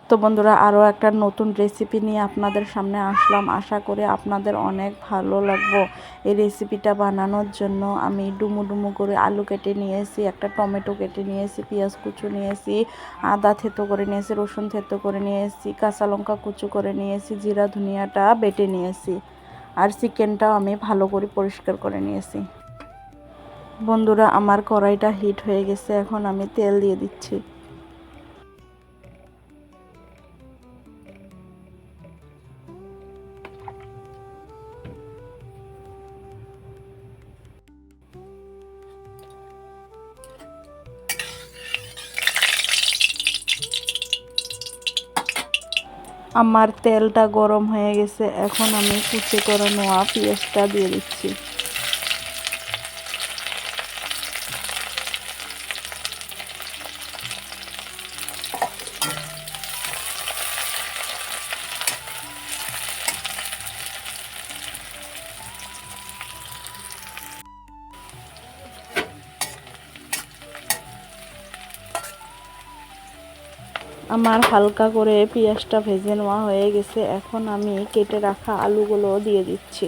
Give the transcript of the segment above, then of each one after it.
তো বন্ধুরা, আরও একটা নতুন রেসিপি নিয়ে আপনাদের সামনে আসলাম। আশা করি আপনাদের অনেক ভালো লাগবে। এই রেসিপিটা বানানোর জন্য আমি ডুমু ডুমু করে আলু কেটে নিয়েছি, একটা টমেটো কেটে নিয়েছি, পেঁয়াজ কুচু নিয়েছি, আদা থেতো করে নিয়েছি, রসুন থেতো করে নিয়েছি, কাঁচা লঙ্কা কুচু করে নিয়েছি, জিরা ধনিয়াটা বেটে নিয়েছি, আর চিকেনটাও আমি ভালো করে পরিষ্কার করে নিয়েছি। বন্ধুরা, আমার কড়াইটা হিট হয়ে গেছে, এখন আমি তেল দিয়ে দিচ্ছি। আমার তেলটা গরম হয়ে গেছে, এখন আমি কুচি করে নেওয়া পেঁয়াজটা দিয়ে দিচ্ছি। আমার হালকা করে পেঁয়াজটা ভেজে নেওয়া হয়ে গেছে, এখন আমি কেটে রাখা আলুগুলো দিয়ে দিচ্ছি।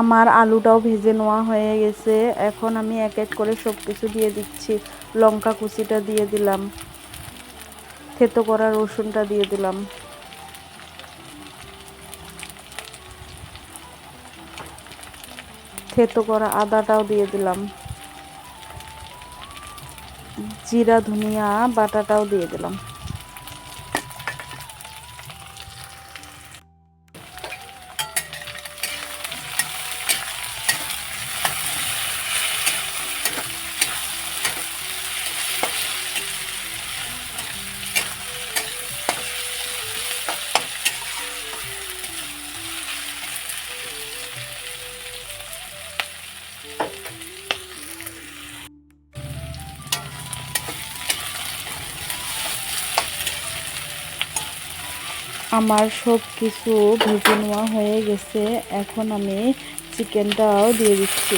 আমার আলুটাও ভেজে নেওয়া হয়ে গেছে, এখন আমি এক এক করে সব কিছু দিয়ে দিচ্ছি। লঙ্কা কুচিটা দিয়ে দিলাম, থেতো করা রসুনটা দিয়ে দিলাম, থেতো করা আদাটাও দিয়ে দিলাম, জিরা ধনিয়া বাটাটাও দিয়ে দিলাম। আমার সব কিছু ভেজে নেওয়া হয়ে গেছে, এখন আমি চিকেনটাও দিয়ে দিচ্ছি।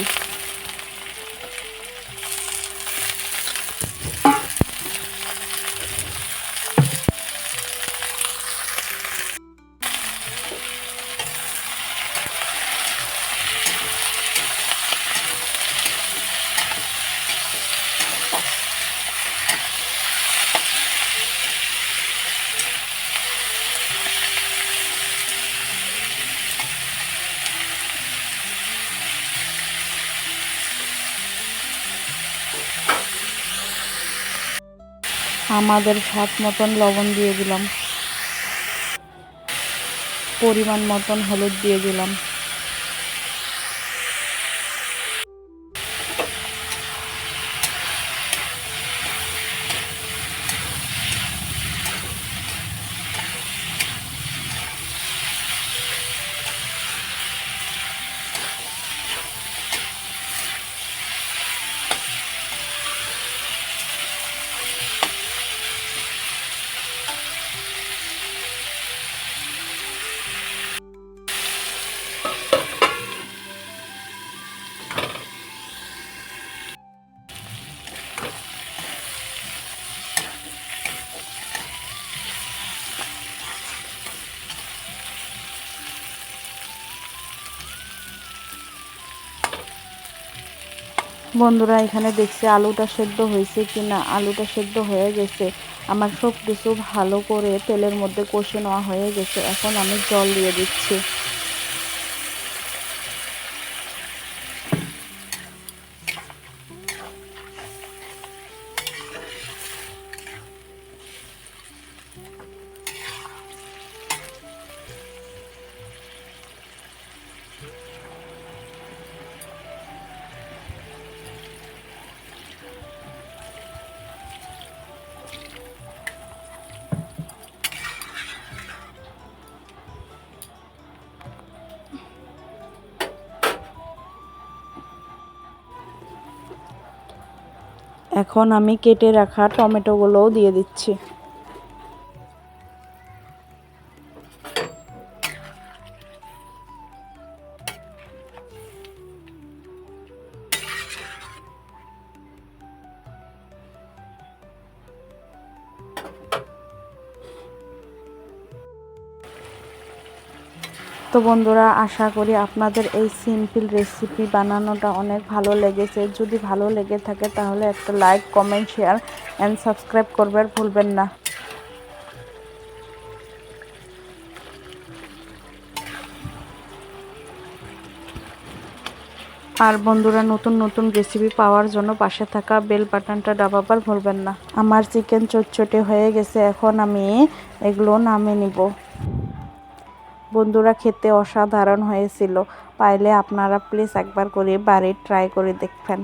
আমাদের স্বাদ মতন লবণ দিয়ে দিলাম, পরিমাণ মতন হলুদ দিয়ে দিলাম। বন্ধুরা, এখানে দেখছি আলুটা সেদ্ধ হয়েছে কিনা। আলুটা সেদ্ধ হয়ে গেছে, আমার সব কিছু ভালো করে তেলের মধ্যে কষে নেওয়া হয়ে গেছে, এখন আমি জল দিয়ে দিচ্ছি। এখন আমি কেটে রাখা টমেটোগুলোও দিয়ে দিচ্ছি। তো বন্ধুরা, আশা করি আপনাদের এই সিম্পল রেসিপি বানানোটা অনেক ভালো লেগেছে। যদি ভালো লেগে থাকে তাহলে একটা like, comment, share and subscribe করবার ভুলবেন না। আর বন্ধুরা, নতুন নতুন রেসিপি পাওয়ার জন্য পাশে থাকা বেল বাটনটা দাবাবার ভুলবেন না। আমার চিকেন চটচটে হয়ে গেছে, এখন আমি এগুলো নামিয়ে নিব। বন্ধুরা, খেতে অসাধারণ হয়েছিল। পাইলে আপনারা প্লিজ একবার করে বাড়ি ট্রাই করে দেখবেন।